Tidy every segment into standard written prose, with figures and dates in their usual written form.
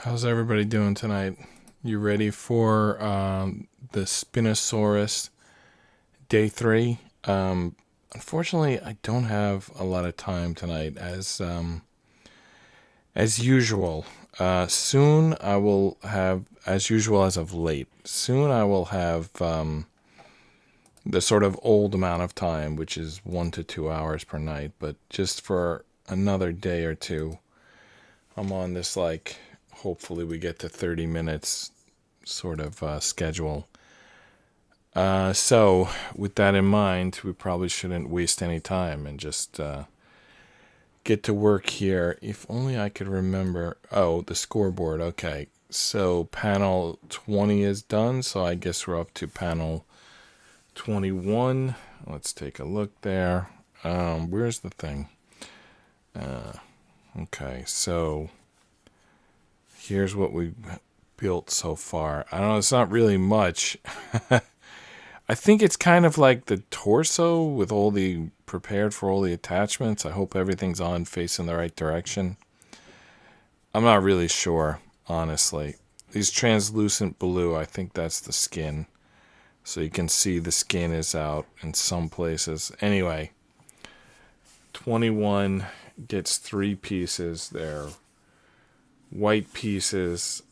How's everybody doing tonight? You ready for the Spinosaurus day 3? Unfortunately, I don't have a lot of time tonight, as usual. Soon I will have, as usual as of late. Soon I will have the sort of old amount of time, which is 1 to 2 hours per night. But just for another day or two, I'm on this hopefully we get to 30 minutes sort of schedule. So, with that in mind, we probably shouldn't waste any time and just get to work here. If only I could remember. Oh, the scoreboard. Okay. So, panel 20 is done. So, I guess we're up to panel 21. Let's take a look there. Where's the thing? Okay. So, here's what we've built so far. I don't know. It's not really much. I think it's kind of like the torso with all the prepared for all the attachments. I hope everything's on facing the right direction. I'm not really sure, honestly. These translucent blue, I think that's the skin. So you can see the skin is out in some places. Anyway, 21 gets 3 pieces. They're white pieces.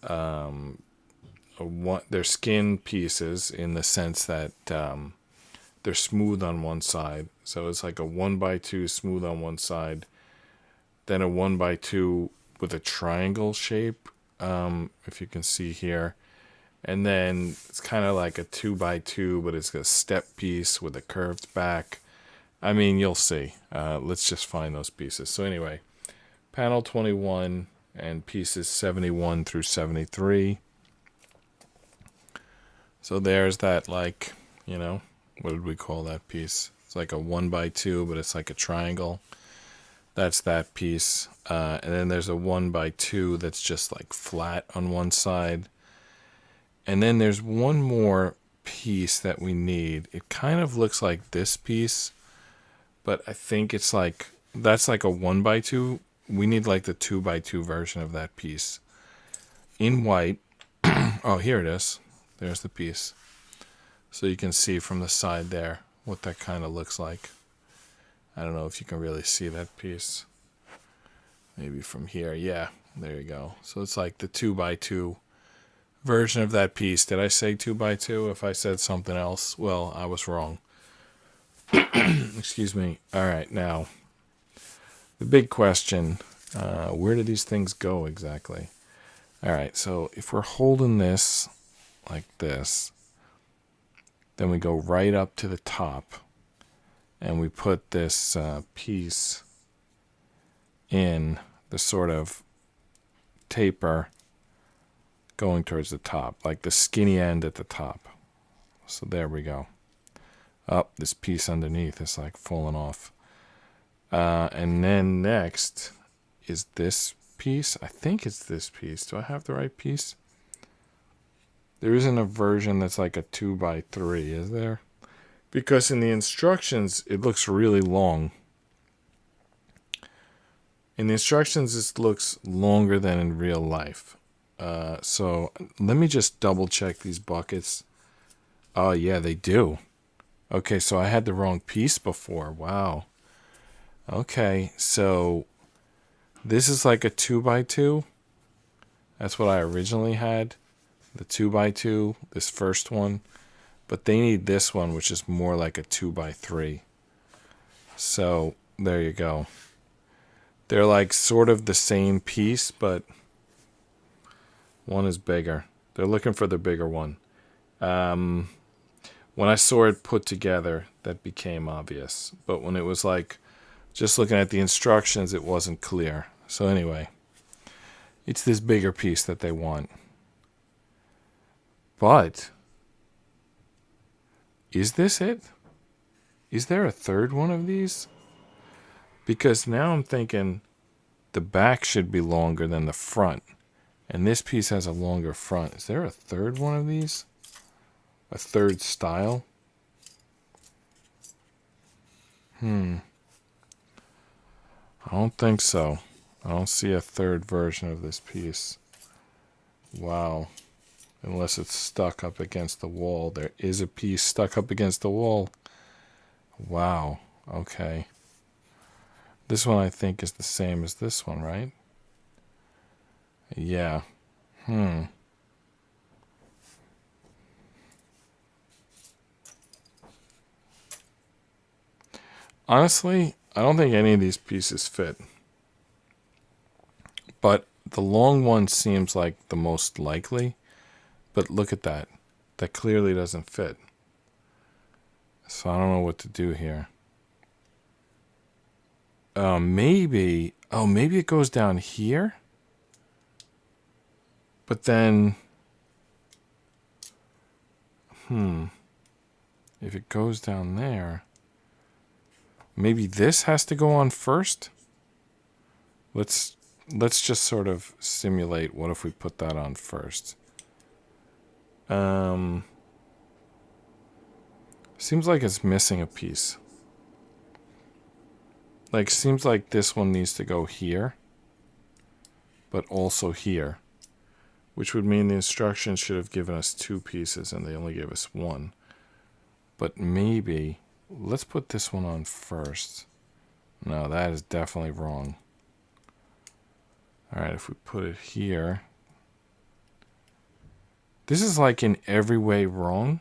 They're skin pieces in the sense that they're smooth on one side. So it's like a 1x2 smooth on one side, then a 1x2 with a triangle shape, if you can see here. And then it's kind of like a 2x2, but it's a step piece with a curved back. I mean, you'll see. Let's just find those pieces. So anyway, panel 21 and pieces 71 through 73. So there's that, what did we call that piece? It's like a 1x2, but it's like a triangle. That's that piece. And then there's a 1x2 that's just like flat on one side. And then there's one more piece that we need. It kind of looks like this piece, but I think it's that's like a 1x2. We need like the 2x2 version of that piece in white. Oh, here it is. There's the piece. So you can see from the side there what that kind of looks like. I don't know if you can really see that piece. Maybe from here. Yeah, there you go. So it's like the 2x2 version of that piece. Did I say 2x2? If I said something else, well, I was wrong. Excuse me. All right, now, the big question, where do these things go exactly? All right, so if we're holding this like this, then we go right up to the top and we put this piece in the sort of taper going towards the top, like the skinny end at the top. So there we go. Oh, this piece underneath is like falling off. And then next is this piece. I think it's this piece. Do I have the right piece? There isn't a version that's like a 2x3, is there? Because in the instructions, it looks really long. In the instructions, it looks longer than in real life. So let me just double check these buckets. Oh, yeah, they do. Okay, so I had the wrong piece before. Wow. Okay, so this is like a 2x2. That's what I originally had. The 2x2, this first one. But they need this one, which is more like a 2x3. So there you go. They're like sort of the same piece, but one is bigger. They're looking for the bigger one. When I saw it put together, that became obvious. But when it was like just looking at the instructions, it wasn't clear. So anyway, it's this bigger piece that they want. But is this it? Is there a third one of these? Because now I'm thinking the back should be longer than the front. And this piece has a longer front. Is there a third one of these? A third style? I don't think so. I don't see a third version of this piece. Wow. Unless it's stuck up against the wall. There is a piece stuck up against the wall. Wow. Okay. This one I think is the same as this one, right? Yeah. Honestly, I don't think any of these pieces fit. But the long one seems like the most likely. But look at that. That clearly doesn't fit. So I don't know what to do here. Maybe it goes down here. But then, if it goes down there, maybe this has to go on first. Let's just sort of simulate. What if we put that on first? Seems like it's missing a piece. Like, seems like this one needs to go here, but also here, which would mean the instructions should have given us 2 pieces and they only gave us 1. But maybe, let's put this one on first. No, that is definitely wrong. All right, if we put it here, this is like in every way wrong,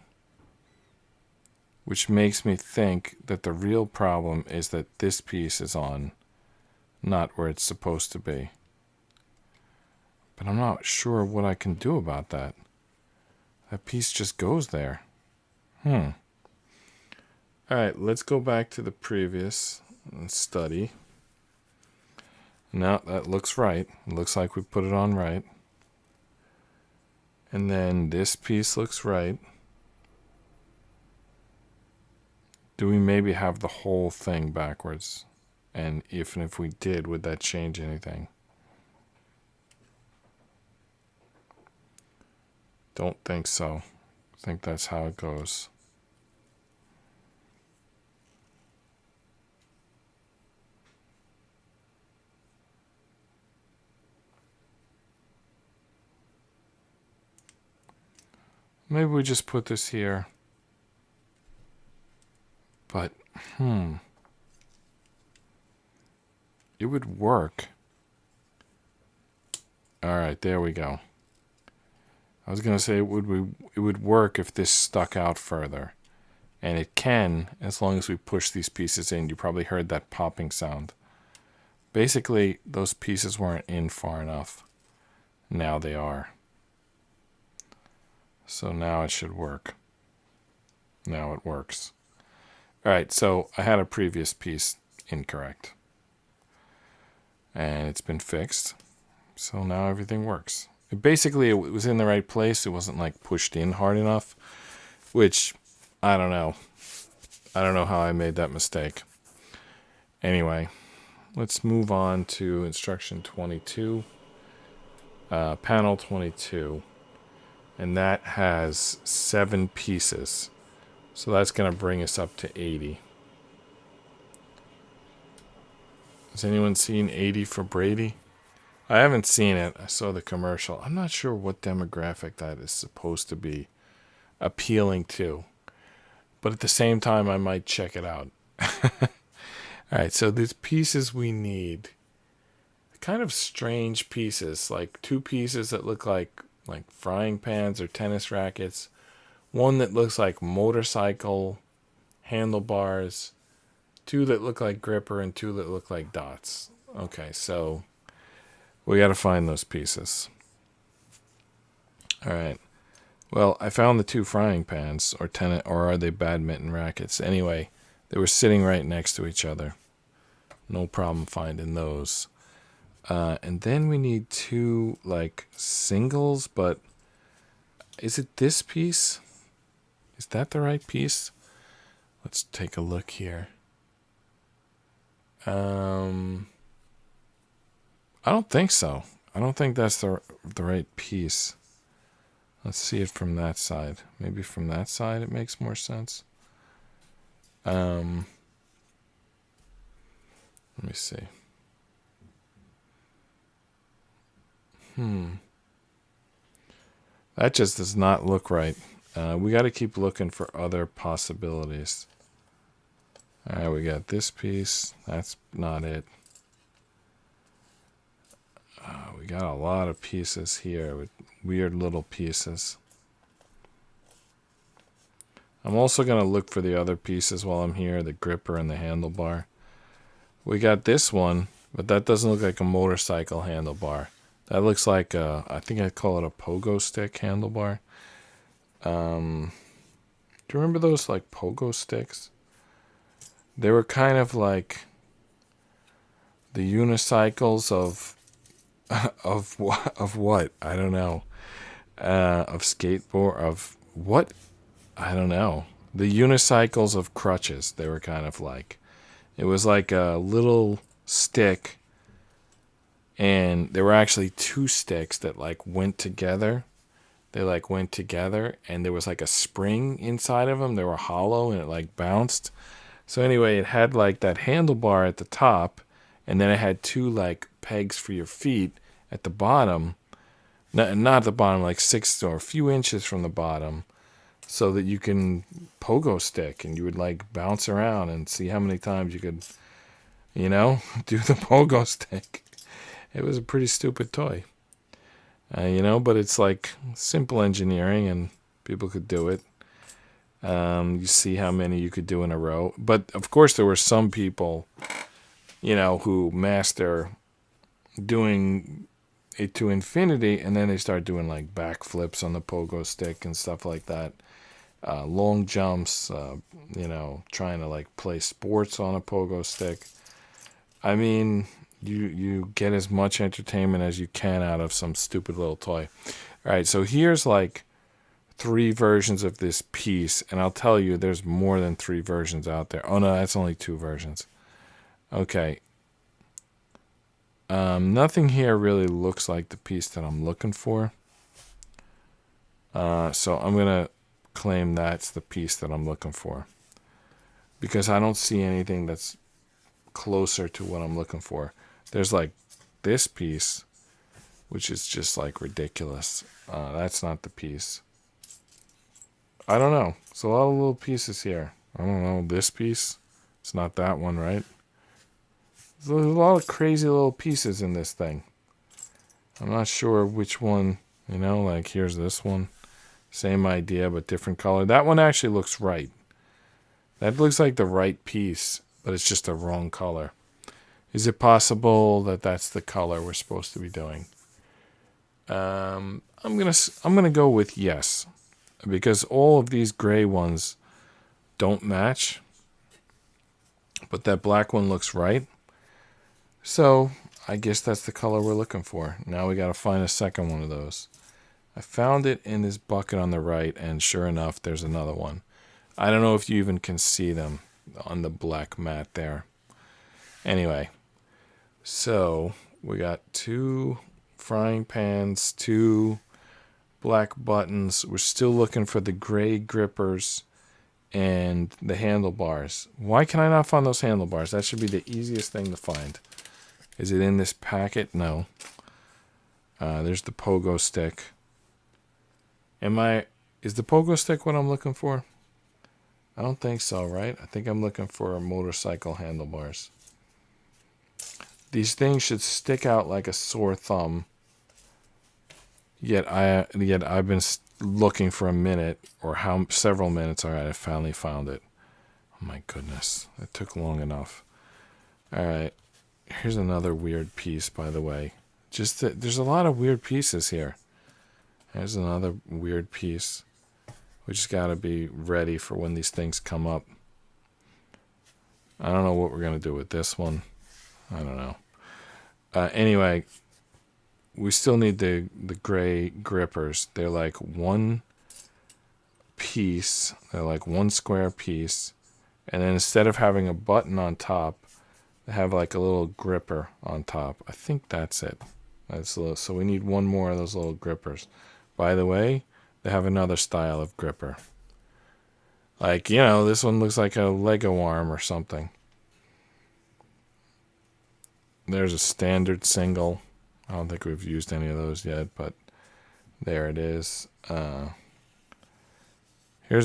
which makes me think that the real problem is that this piece is on, not where it's supposed to be. But I'm not sure what I can do about that. That piece just goes there. All right, let's go back to the previous and study. Now that looks right. It looks like we put it on right. And then this piece looks right. Do we maybe have the whole thing backwards? And if we did, would that change anything? Don't think so. I think that's how it goes. Maybe we just put this here. But, it would work. All right, there we go. I was going to say it would work if this stuck out further. And it can, as long as we push these pieces in. You probably heard that popping sound. Basically, those pieces weren't in far enough. Now they are. So now it should work. Now it works. All right, so I had a previous piece incorrect. And it's been fixed. So now everything works. Basically, it was in the right place. It wasn't like pushed in hard enough, which I don't know. I don't know how I made that mistake. Anyway, let's move on to instruction 22, panel 22. And that has 7 pieces. So that's going to bring us up to 80. Has anyone seen 80 for Brady? I haven't seen it. I saw the commercial. I'm not sure what demographic that is supposed to be appealing to. But at the same time, I might check it out. All right, so these pieces we need. Kind of strange pieces. Like 2 pieces that look like frying pans or tennis rackets. One that looks like motorcycle handlebars. 2 that look like gripper and 2 that look like dots. Okay, so we got to find those pieces. All right. Well, I found the 2 frying pans, or are they badminton rackets? Anyway, they were sitting right next to each other. No problem finding those. And then we need 2 like singles, but is it this piece? Is that the right piece? Let's take a look here. I don't think so. I don't think that's the right piece. Let's see it from that side. Maybe from that side it makes more sense. Let me see. That just does not look right. We got to keep looking for other possibilities. All right, we got this piece. That's not it. We got a lot of pieces here with weird little pieces. I'm also going to look for the other pieces while I'm here, the gripper and the handlebar. We got this one, but that doesn't look like a motorcycle handlebar. That looks like I think I'd call it a pogo stick handlebar. Do you remember those like pogo sticks? They were kind of like the unicycles of what? I don't know. Of skateboard, of what? I don't know. The unicycles of crutches, they were kind of like. It was like a little stick, and there were actually two sticks that like went together. They like went together, and there was like a spring inside of them. They were hollow, and it like bounced. So anyway, it had like that handlebar at the top, and then it had two like pegs for your feet at the bottom. Not at the bottom, like 6 or a few inches from the bottom, so that you can pogo stick, and you would like bounce around and see how many times you could, do the pogo stick. It was a pretty stupid toy, but it's like simple engineering, and people could do it. You see how many you could do in a row. But of course, there were some people, who master doing it to infinity, and then they start doing like backflips on the pogo stick and stuff like that. Long jumps, trying to like play sports on a pogo stick. I mean, you get as much entertainment as you can out of some stupid little toy. All right, so here's like 3 versions of this piece, and I'll tell you there's more than 3 versions out there. Oh no, that's only 2 versions. Okay. Nothing here really looks like the piece that I'm looking for. So I'm going to claim that's the piece that I'm looking for, because I don't see anything that's closer to what I'm looking for. There's like this piece, which is just like ridiculous. That's not the piece. I don't know. It's a lot of little pieces here. I don't know. This piece, it's not that one, right? There's a lot of crazy little pieces in this thing. I'm not sure which one, like here's this one. Same idea, but different color. That one actually looks right. That looks like the right piece, but it's just the wrong color. Is it possible that that's the color we're supposed to be doing? I'm gonna go with yes, because all of these gray ones don't match, but that black one looks right. So I guess that's the color we're looking for. Now we got to find a second one of those. I found it in this bucket on the right, and sure enough, there's another one. I don't know if you even can see them on the black mat there. Anyway, so we got 2 frying pans, 2 black buttons. We're still looking for the gray grippers and the handlebars. Why can I not find those handlebars? That should be the easiest thing to find. Is it in this packet? No. There's the pogo stick. Is the pogo stick what I'm looking for? I don't think so, right? I think I'm looking for motorcycle handlebars. These things should stick out like a sore thumb. Yet I've been looking for a minute, or several minutes. All right, I finally found it. Oh my goodness, it took long enough. All right, here's another weird piece, by the way. There's a lot of weird pieces here. There's another weird piece. We just got to be ready for when these things come up. I don't know what we're going to do with this one. I don't know. Anyway, we still need the gray grippers. They're like one piece. They're like one square piece. And then instead of having a button on top, they have like a little gripper on top. I think that's it. So we need one more of those little grippers. By the way, they have another style of gripper. Like, this one looks like a Lego arm or something. There's a standard single. I don't think we've used any of those yet, but There it is. Here's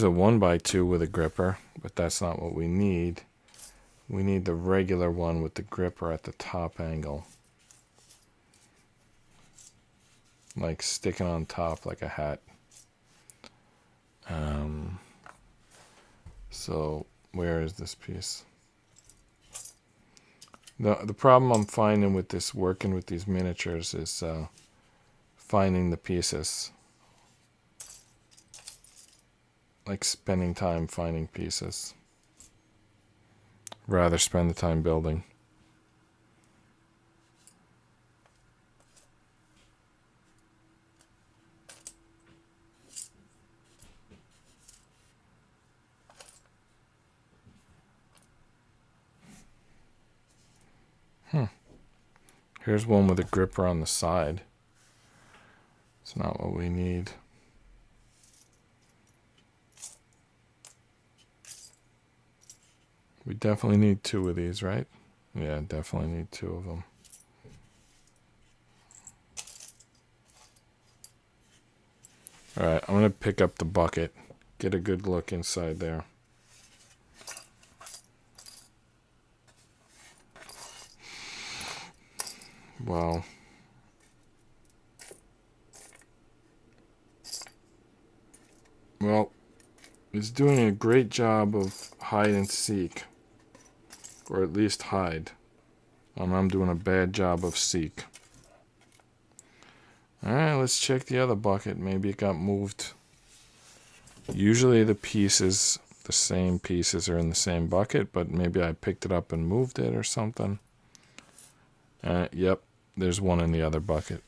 a 1x2 with a gripper, but that's not what we need. We need the regular one with the gripper at the top angle. Like sticking on top like a hat. So where is this piece? The problem I'm finding with this, working with these miniatures, is finding the pieces. Like spending time finding pieces. Rather spend the time building. Here's one with a gripper on the side. It's not what we need. We definitely need 2 of these, right? Yeah, definitely need 2 of them. Alright, I'm going to pick up the bucket. Get a good look inside there. Wow. Well, it's doing a great job of hide and seek. Or at least hide. I'm doing a bad job of seek. Alright, let's check the other bucket. Maybe it got moved. Usually the pieces, the same pieces are in the same bucket, but maybe I picked it up and moved it or something. Yep, there's one in the other bucket.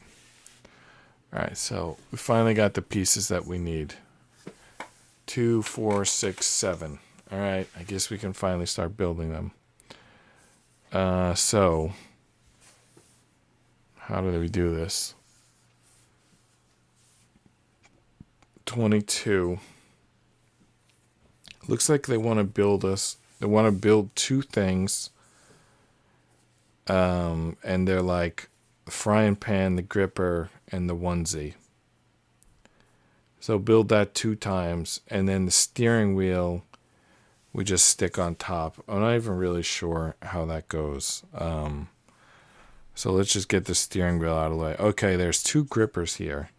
Alright, so we finally got the pieces that we need. 2, 4, 6, 7. Alright, I guess we can finally start building them. So, how do we do this? 22. Looks like they want to build us. They want to build 2 things. And they're like the frying pan, the gripper, and the onesie. So build that 2 times, and then the steering wheel we just stick on top. I'm not even really sure how that goes. So let's just get the steering wheel out of the way. Okay, there's 2 grippers here.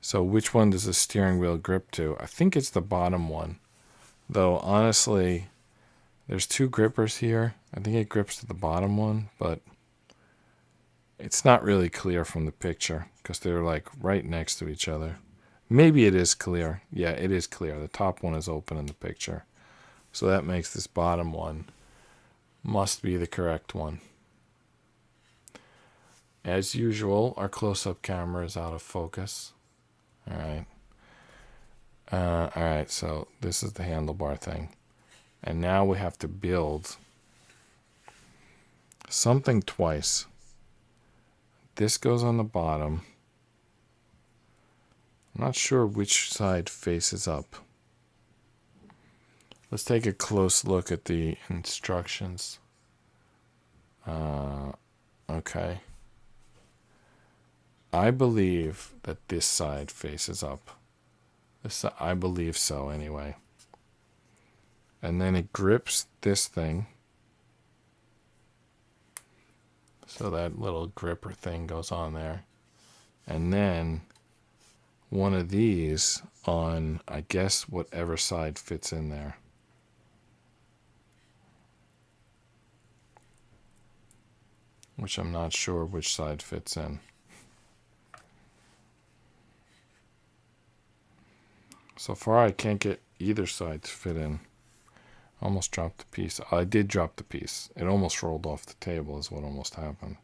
So which one does the steering wheel grip to? I think it's the bottom one. Though, honestly, there's 2 grippers here. I think it grips to the bottom one, but it's not really clear from the picture because they're like right next to each other. Maybe it is clear. Yeah, it is clear. The top one is open in the picture. So that makes this bottom one must be the correct one. As usual, our close-up camera is out of focus. Alright. Alright, so this is the handlebar thing. And now we have to build something twice. This goes on the bottom. I'm not sure which side faces up. Let's take a close look at the instructions. Okay. I believe that this side faces up. I believe so anyway. And then it grips this thing. So that little gripper thing goes on there. And then one of these on, I guess, whatever side fits in there. Which I'm not sure which side fits in. So far I can't get either side to fit in. Almost dropped the piece. I did drop the piece. It almost rolled off the table is what almost happened.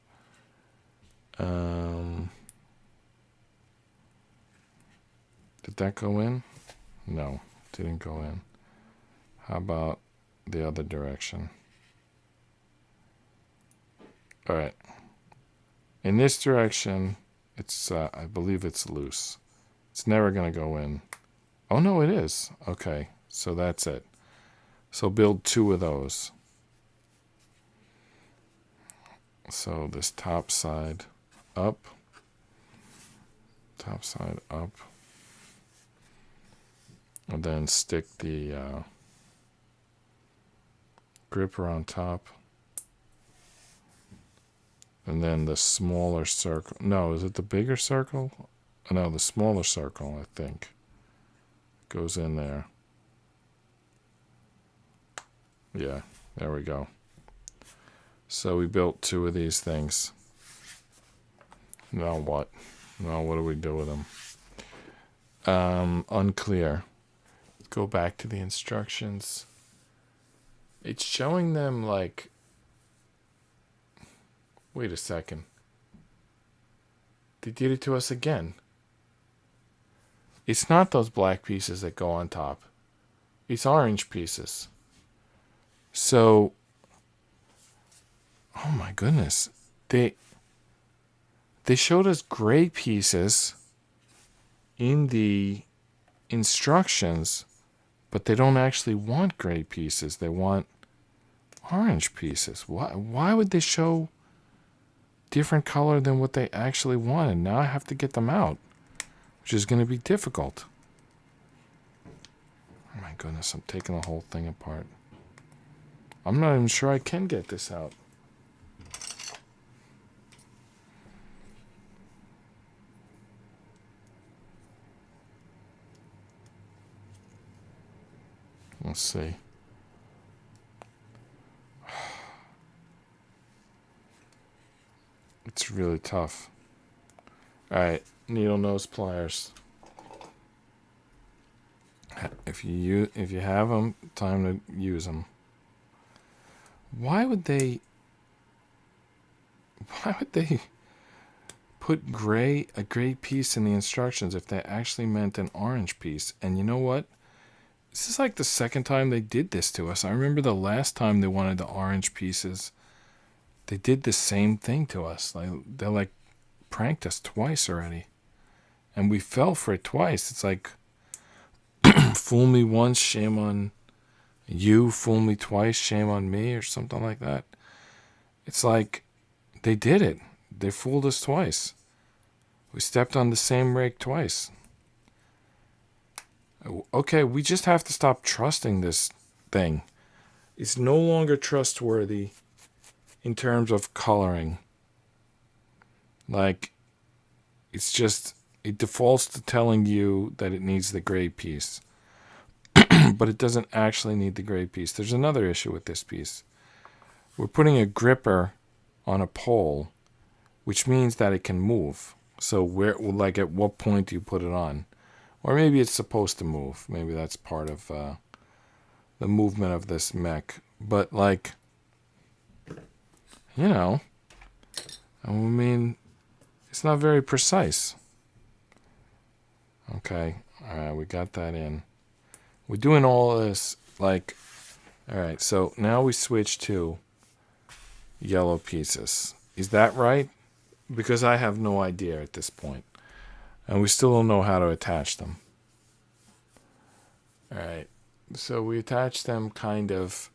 Did that go in? No, didn't go in. How about the other direction? Alright. In this direction, it's I believe it's loose. It's never going to go in. Oh, no, it is. Okay, so that's it. So build 2 of those. So this top side up. top side up. And then stick the gripper on top. And then the smaller circle. No, is it the bigger circle? No, the smaller circle, I think. Goes in there. Yeah, there we go. So we built 2 of these things. Now what? Now what do we do with them? Unclear. Let's go back to the instructions. It's showing them like... Wait a second. They did it to us again. It's not those black pieces that go on top. It's orange pieces. So... Oh my goodness. They showed us gray pieces in the instructions, but they don't actually want gray pieces. They want orange pieces. Why would they show different color than what they actually wanted? Now I have to get them out, which is going to be difficult. Oh my goodness, I'm taking the whole thing apart. I'm not even sure I can get this out. Let's see. It's really tough. Alright, needle nose pliers. If you have them, time to use them. Why would they put a gray piece in the instructions if they actually meant an orange piece? And you know what? This is like the second time they did this to us. I remember the last time they wanted the orange pieces. They did the same thing to us. They like pranked us twice already. And we fell for it twice. It's like, fool me once, shame on you. Fool me twice, shame on me, or something like that. It's like they did it. They fooled us twice. We stepped on the same rake twice. Okay, we just have to stop trusting this thing. It's no longer trustworthy in terms of coloring. Like, it's just, it defaults to telling you that it needs the gray piece. But it doesn't actually need the gray piece. There's another issue with this piece. We're putting a gripper on a pole, which means that it can move. So where, like, at what point do you put it on? Or maybe it's supposed to move. Maybe that's part of the movement of this mech. But, like, you know, I mean, it's not very precise. Okay, all right, we got that in. We're doing all this, like, all right, so now we switch to yellow pieces. Is that right? Because I have no idea at this point. And we still don't know how to attach them. Alright, so we attach them kind of...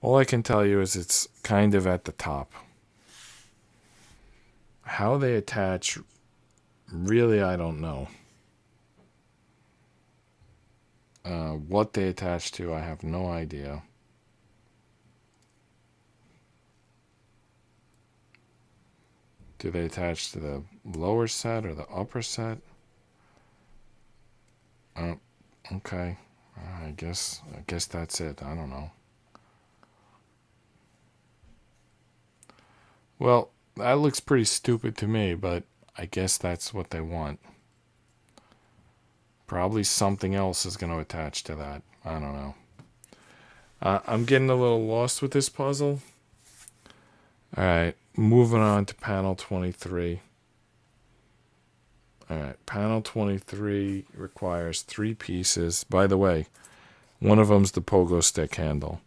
All I can tell you is it's kind of at the top. How they attach, really, I don't know. What they attach to, I have no idea. Do they attach to the lower set or the upper set? Okay. I guess that's it. I don't know. Well, that looks pretty stupid to me, but I guess that's what they want. Probably something else is going to attach to that. I don't know. I'm getting a little lost with this puzzle. Alright, moving on to panel 23. Alright, panel 23 requires 3 pieces. By the way, one of them's the pogo stick handle.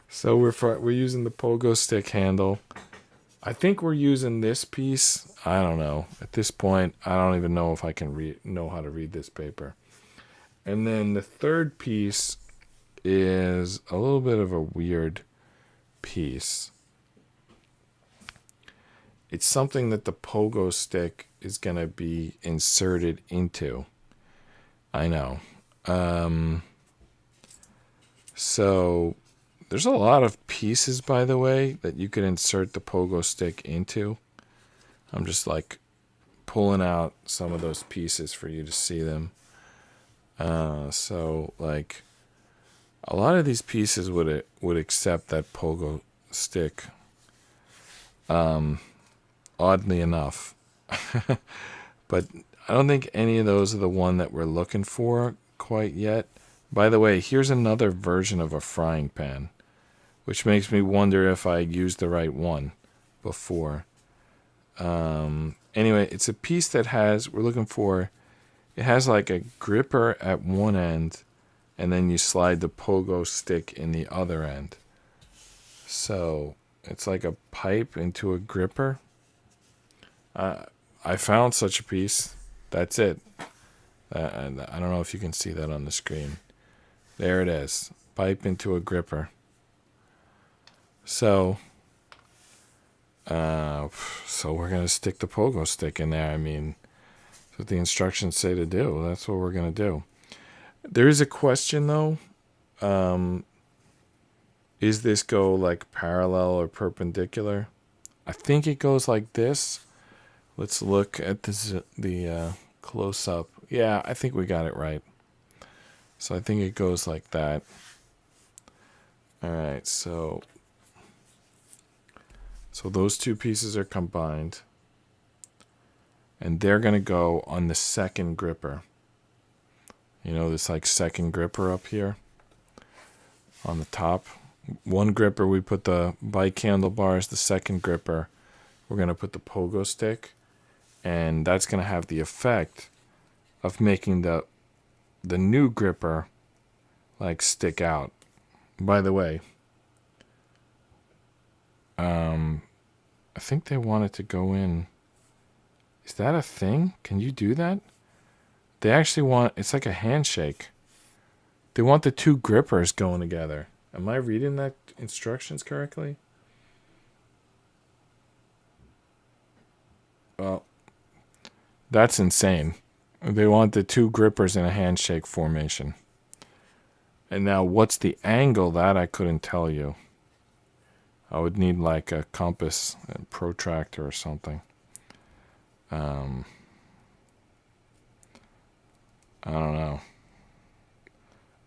So we're using the pogo stick handle. I think we're using this piece. I don't know. At this point, I don't even know if I can know how to read this paper. And then the third piece is a little bit of a weird piece. It's something that the pogo stick is going to be inserted into. I know. So there's a lot of pieces, by the way, that you could insert the pogo stick into. I'm just like pulling out some of those pieces for you to see them. So like a lot of these pieces would accept that pogo stick. Oddly enough. But I don't think any of those are the one that we're looking for quite yet. By the way, here's another version of a frying pan, which makes me wonder if I used the right one before. Anyway, it's a piece that we're looking for, it has like a gripper at one end, and then you slide the pogo stick in the other end. So it's like a pipe into a gripper. I found such a piece. That's it. And I don't know if you can see that on the screen. There it is. Pipe into a gripper. So we're going to stick the pogo stick in there. I mean, that's what the instructions say to do. That's what we're going to do. There is a question, though. Is this go like parallel or perpendicular? I think it goes like this. Let's look at the close-up. Yeah, I think we got it right. So I think it goes like that. All right, so those two pieces are combined. And they're going to go on the second gripper. You know, this like second gripper up here on the top. One gripper, we put the bike handlebars. The second gripper, we're going to put the pogo stick. And that's going to have the effect of making the new gripper like stick out. By the way, I think they want it to go in. Is that a thing? Can you do that? They actually want, it's like a handshake. They want the two grippers going together. Am I reading that instructions correctly? Well, that's insane. They want the two grippers in a handshake formation. And now what's the angle? That I couldn't tell you. I would need like a compass and protractor or something. I don't know.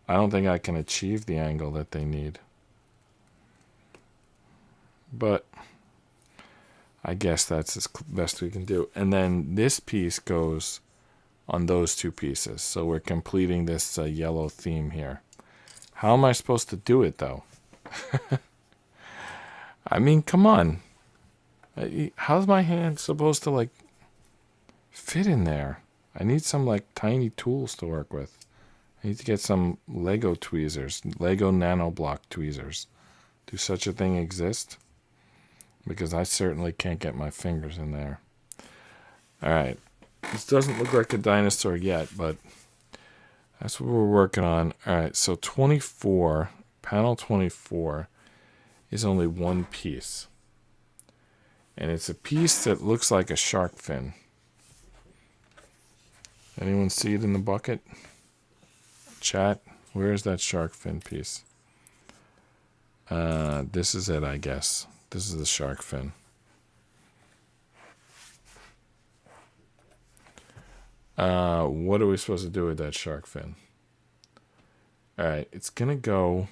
I don't think I can achieve the angle that they need. But I guess that's as best we can do. And then this piece goes on those two pieces. So we're completing this yellow theme here. How am I supposed to do it, though? I mean, come on. How's my hand supposed to, like, fit in there? I need some, like, tiny tools to work with. I need to get some Lego tweezers, Lego nanoblock tweezers. Do such a thing exist? Because I certainly can't get my fingers in there. All right. This doesn't look like a dinosaur yet, but that's what we're working on. All right, so 24, panel 24 is only one piece. And it's a piece that looks like a shark fin. Anyone see it in the bucket? Chat, where is that shark fin piece? This is it, I guess. This is the shark fin. What are we supposed to do with that shark fin? All right, it's going to go...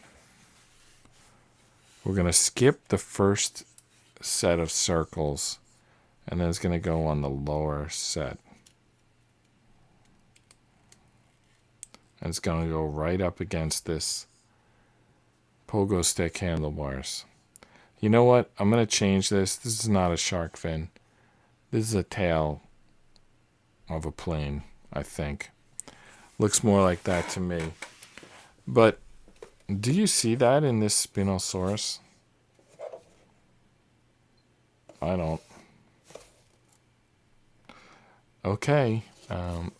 We're going to skip the first set of circles, and then it's going to go on the lower set. And it's going to go right up against this pogo stick handlebars. You know what? I'm going to change this. This is not a shark fin. This is a tail of a plane, I think. Looks more like that to me. But do you see that in this Spinosaurus? I don't. Okay.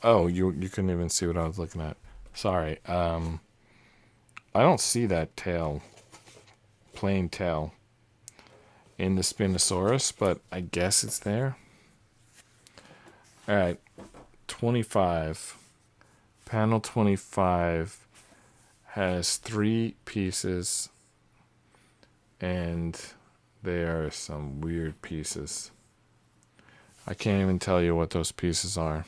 Oh, you couldn't even see what I was looking at. Sorry. I don't see that tail, plain tail, in the Spinosaurus, but I guess it's there. All right, 25. Panel 25 has 3 pieces, and they are some weird pieces. I can't even tell you what those pieces are.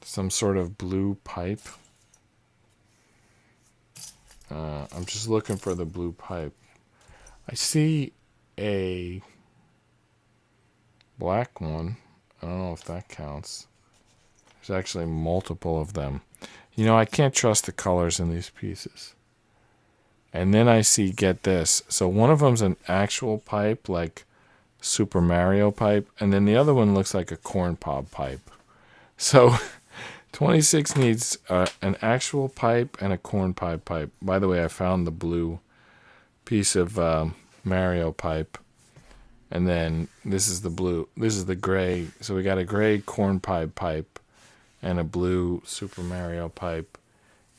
Some sort of blue pipe. I'm just looking for the blue pipe. I see a black one. I don't know if that counts. There's actually multiple of them. You know, I can't trust the colors in these pieces. And then I see, get this. So one of them's an actual pipe, like Super Mario pipe. And then the other one looks like a corn cob pipe. So 26 needs an actual pipe and a corn cob pipe. By the way, I found the blue piece of Mario pipe. And then this is the blue. This is the gray. So we got a gray corn cob pipe and a blue Super Mario pipe.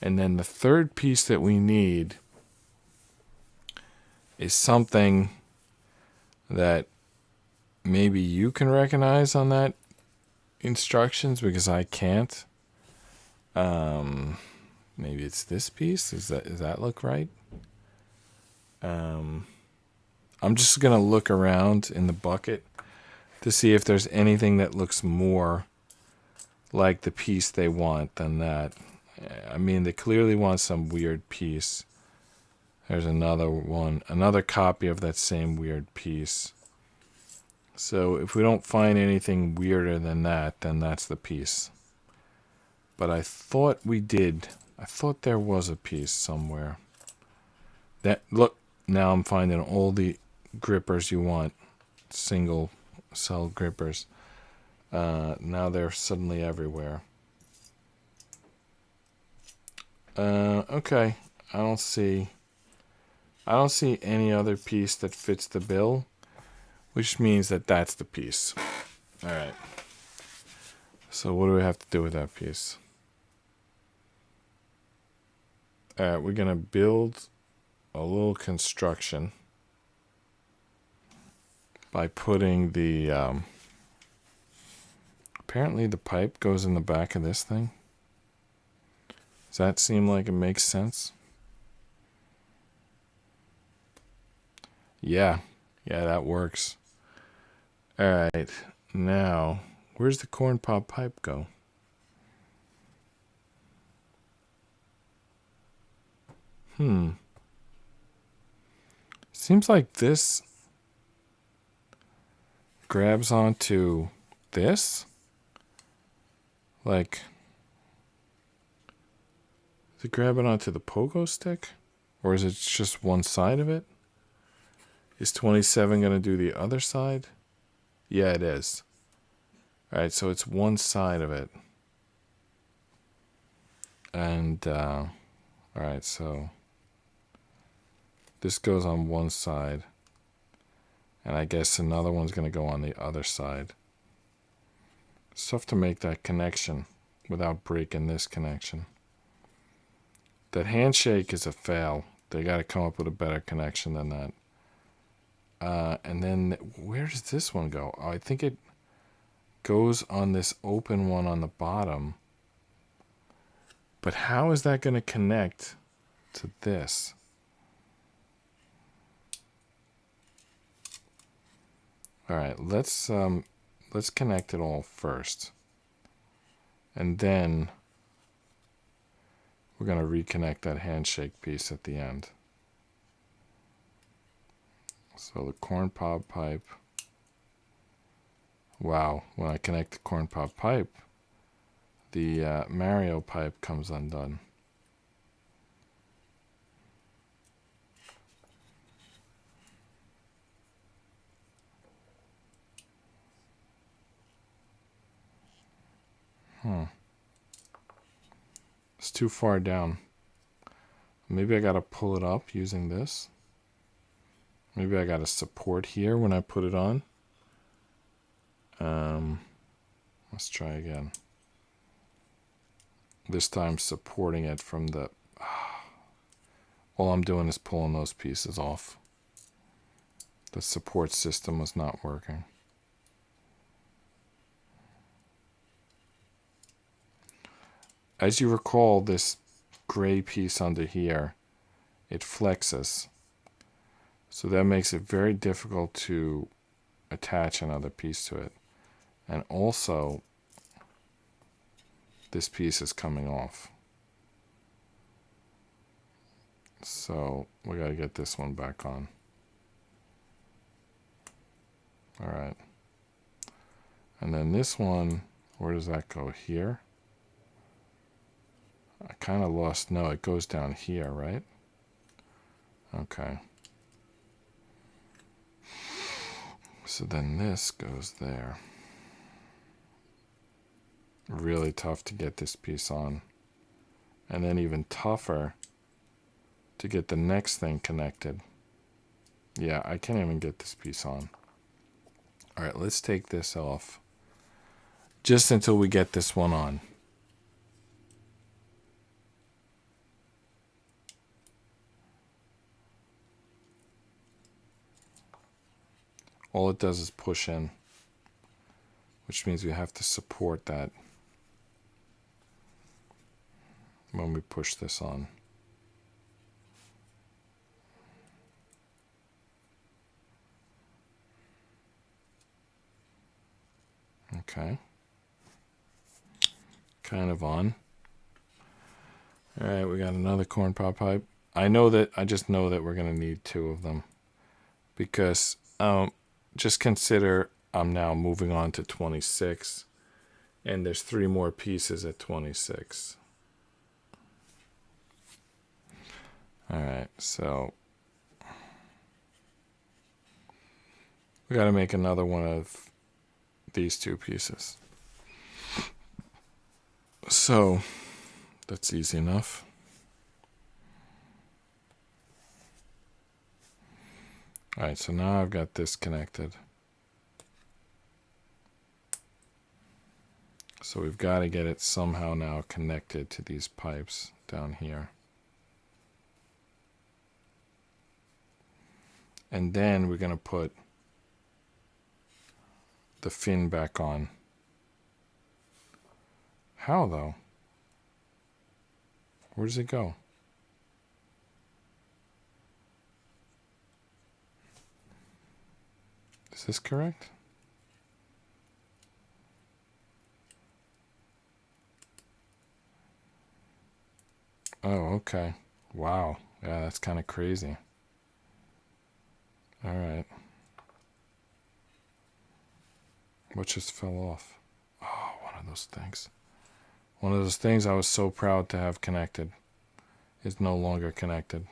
And then the third piece that we need is something that maybe you can recognize on that instructions, because I can't. Maybe it's this piece. Does that look right? I'm just gonna look around in the bucket to see if there's anything that looks more like the piece they want than that. I mean, they clearly want some weird piece. There's another one, another copy of that same weird piece. So if we don't find anything weirder than that, then that's the piece. But I thought we did. I thought there was a piece somewhere. Look, now I'm finding all the grippers you want. Single cell grippers. Now they're suddenly everywhere. Okay. I don't see any other piece that fits the bill, which means that that's the piece. All right. So what do we have to do with that piece? All right, we're going to build a little construction by putting the, apparently the pipe goes in the back of this thing. Does that seem like it makes sense? Yeah, that works. All right, now, where's the corn cob pipe go? Seems like this grabs onto this. Like, is it grabbing onto the pogo stick? Or is it just one side of it? Is 27 going to do the other side? Yeah, it is. Alright, so it's one side of it. And, alright, so this goes on one side. And I guess another one's going to go on the other side. It's tough to make that connection without breaking this connection. That handshake is a fail. They got to come up with a better connection than that. And then where does this one go? Oh, I think it goes on this open one on the bottom. But how is that going to connect to this? All right, let's connect it all first. And then we're going to reconnect that handshake piece at the end. So the corn cob pipe. Wow, when I connect the corn cob pipe, the Mario pipe comes undone. It's too far down. Maybe I gotta pull it up using this. Maybe I gotta support here when I put it on. Let's try again. This time supporting it from the... All I'm doing is pulling those pieces off. The support system was not working. As you recall, this gray piece under here, it flexes. So that makes it very difficult to attach another piece to it. And also, this piece is coming off. So we got to get this one back on. All right. And then this one, where does that go? Here? I kind of lost. No, it goes down here, right? Okay. So then this goes there. Really tough to get this piece on. And then even tougher to get the next thing connected. Yeah, I can't even get this piece on. All right, let's take this off. Just until we get this one on. All it does is push in, which means we have to support that when we push this on. Okay. Kind of on. All right, we got another corn pop pipe. I just know that we're going to need 2 of them because just consider I'm now moving on to 26 and there's 3 more pieces at 26. All right, so we got to make another one of these 2 pieces. So that's easy enough. All right, so now I've got this connected. So we've got to get it somehow now connected to these pipes down here. And then we're going to put the fin back on. How though? Where does it go? Is this correct? Oh, okay. Wow. Yeah, that's kind of crazy. All right. What just fell off? Oh, one of those things. One of those things I was so proud to have connected is no longer connected.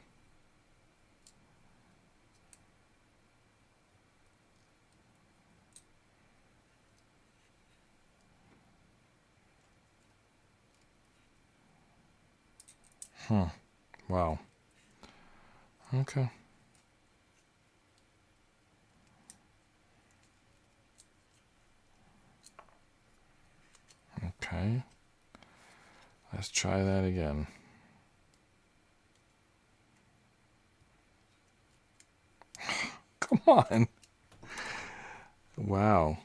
Wow. Okay. Okay. Let's try that again. Come on. Wow.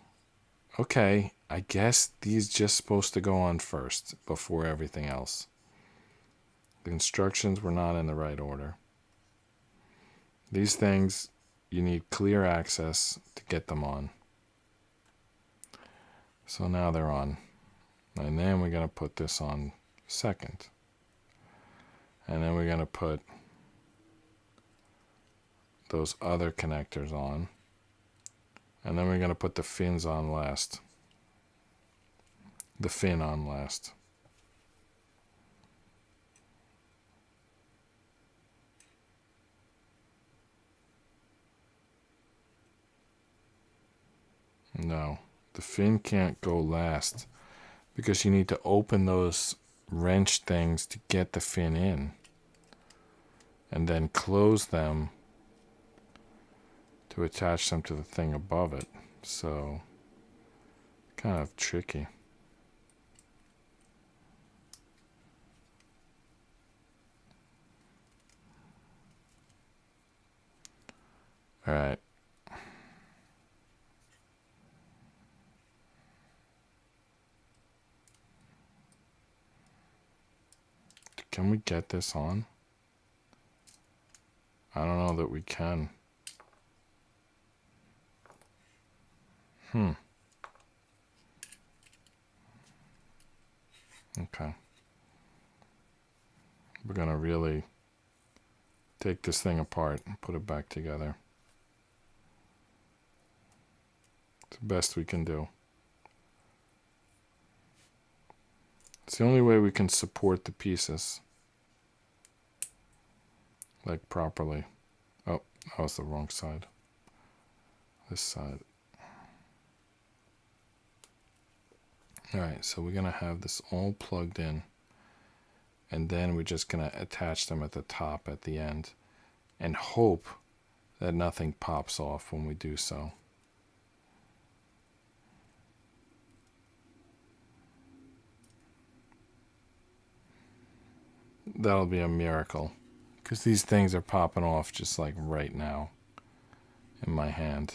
Okay. I guess these just supposed to go on first before everything else. The instructions were not in the right order. These things, you need clear access to get them on. So now they're on. And then we're going to put this on second. And then we're going to put those other connectors on. And then we're going to put the fins on last. The fin on last. No, the fin can't go last because you need to open those wrench things to get the fin in and then close them to attach them to the thing above it. So, kind of tricky. All right. Can we get this on? I don't know that we can. Okay. We're going to really take this thing apart and put it back together. It's the best we can do. It's the only way we can support the pieces. Like properly. Oh, that was the wrong side. This side. Alright, so we're going to have this all plugged in. And then we're just going to attach them at the top at the end. And hope that nothing pops off when we do so. That'll be a miracle. Because these things are popping off just like right now in my hand.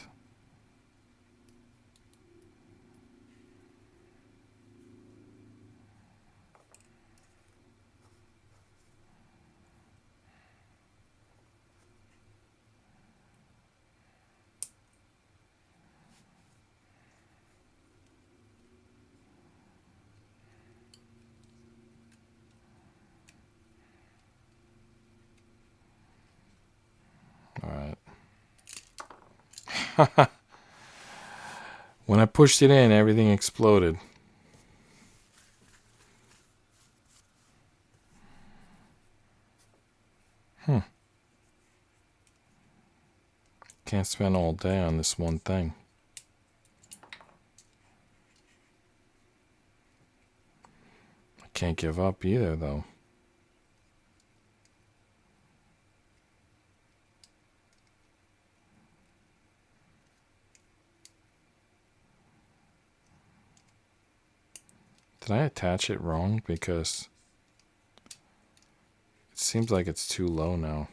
Alright. When I pushed it in, everything exploded. Can't spend all day on this one thing. I can't give up either, though. Did I attach it wrong? Because it seems like it's too low now.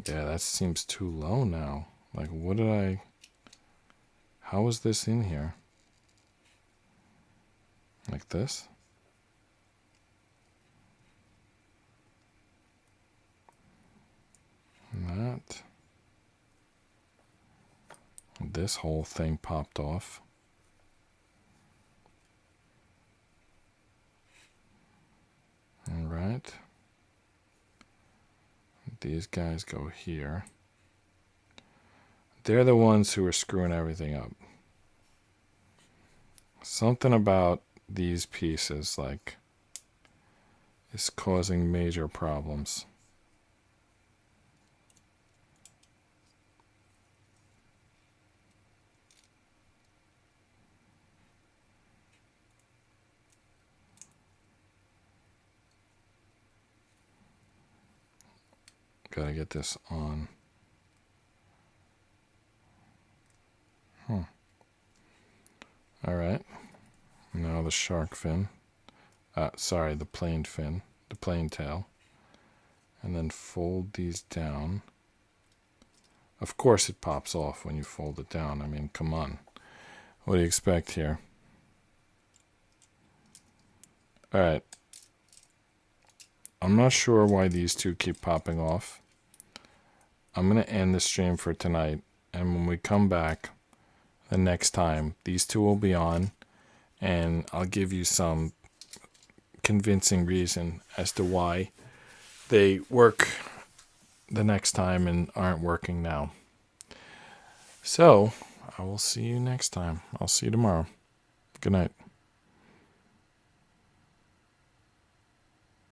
Yeah, that seems too low now. Like, what did I... How is this in here? Like this? And that. And this whole thing popped off. All right. These guys go here. They're the ones who are screwing everything up. Something about these pieces, like, is causing major problems. Gotta get this on. Alright. Now the shark fin. Sorry, the plain fin. The plain tail. And then fold these down. Of course it pops off when you fold it down. I mean, come on. What do you expect here? Alright. I'm not sure why these two keep popping off. I'm going to end the stream for tonight. And when we come back the next time, these two will be on. And I'll give you some convincing reason as to why they work the next time and aren't working now. So, I will see you next time. I'll see you tomorrow. Good night.